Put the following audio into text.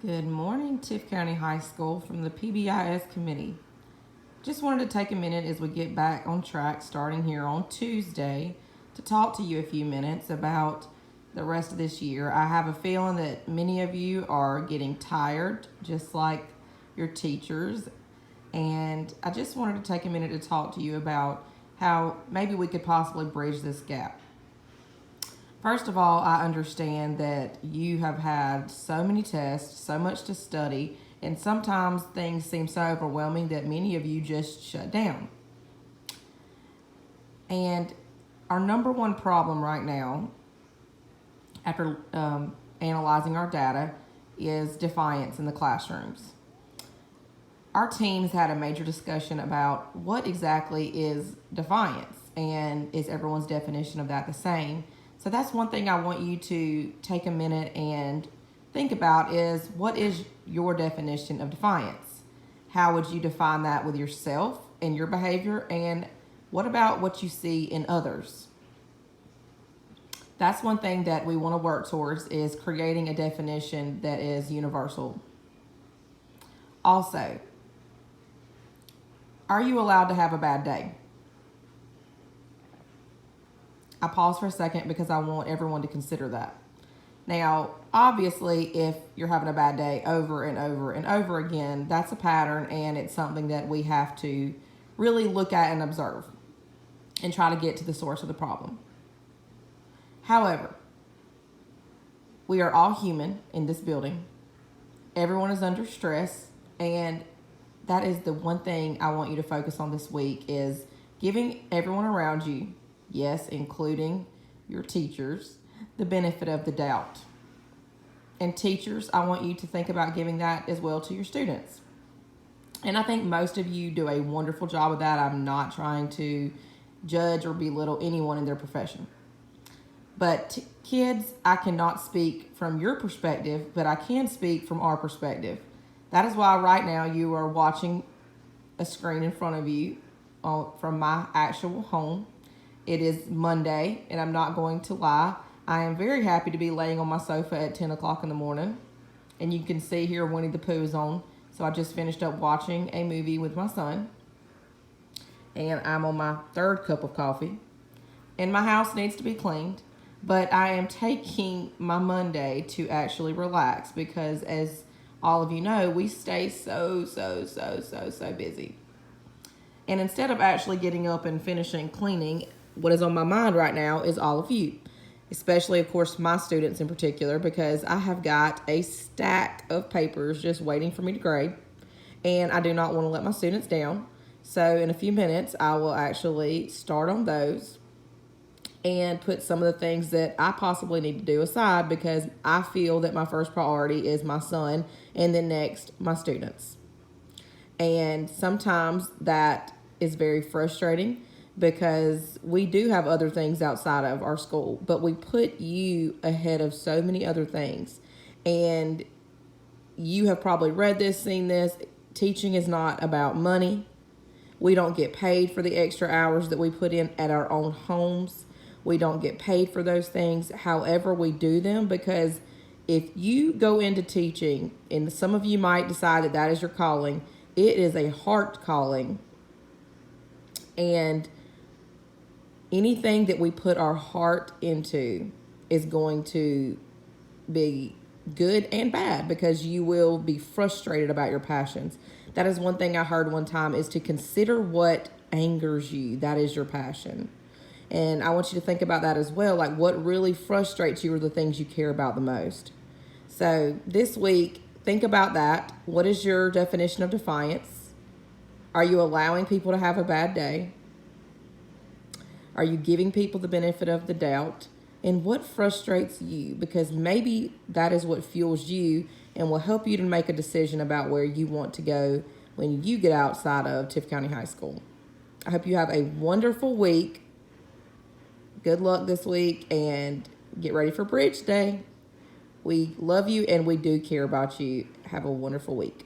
Good morning, Tift County High School from the PBIS committee. Just wanted to take a minute as we get back on track starting here on Tuesday to talk to you a few minutes about the rest of this year. I have a feeling that many of you are getting tired, just like your teachers, and I just wanted to take a minute to talk to you about how maybe we could possibly bridge this gap. First of all, I understand that you have had so many tests, so much to study, and sometimes things seem so overwhelming that many of you just shut down. And our number one problem right now, after analyzing our data, is defiance in the classrooms. Our teams had a major discussion about what exactly is defiance, and is everyone's definition of that the same? So that's one thing I want you to take a minute and think about is what is your definition of defiance? How would you define that with yourself and your behavior? And what about what you see in others? That's one thing that we want to work towards is creating a definition that is universal. Also, are you allowed to have a bad day? I pause for a second because I want everyone to consider that. Now, obviously, if you're having a bad day over and over and over again, that's a pattern and it's something that we have to really look at and observe and try to get to the source of the problem. However, we are all human in this building. Everyone is under stress, and that is the one thing I want you to focus on this week is giving everyone around you, yes, including your teachers, the benefit of the doubt. And teachers, I want you to think about giving that as well to your students. And I think most of you do a wonderful job of that. I'm not trying to judge or belittle anyone in their profession. But kids, I cannot speak from your perspective, but I can speak from our perspective. That is why right now you are watching a screen in front of you from my actual home. It is Monday, and I'm not going to lie. I am very happy to be laying on my sofa at 10 o'clock in the morning. And you can see here Winnie the Pooh is on. So I just finished up watching a movie with my son. And I'm on my third cup of coffee. And my house needs to be cleaned. But I am taking my Monday to actually relax because, as all of you know, we stay so busy. And instead of actually getting up and finishing cleaning, what is on my mind right now is all of you, especially, of course, my students in particular, because I have got a stack of papers just waiting for me to grade, and I do not want to let my students down. So in a few minutes, I will actually start on those and put some of the things that I possibly need to do aside because I feel that my first priority is my son and then next, my students. And sometimes that is very frustrating because we do have other things outside of our school, but we put you ahead of so many other things. And you have probably read this, seen this. Teaching is not about money. We don't get paid for the extra hours that we put in at our own homes. We don't get paid for those things. However, we do them because if you go into teaching, and some of you might decide that that is your calling, it is a heart calling. And anything that we put our heart into is going to be good and bad because you will be frustrated about your passions. That is one thing I heard one time is to consider what angers you. That is your passion. And I want you to think about that as well. Like what really frustrates you are the things you care about the most. So this week, think about that. What is your definition of defiance? Are you allowing people to have a bad day? Are you giving people the benefit of the doubt? And what frustrates you? Because maybe that is what fuels you and will help you to make a decision about where you want to go when you get outside of Tift County High School. I hope you have a wonderful week. Good luck this week and get ready for Bridge Day. We love you and we do care about you. Have a wonderful week.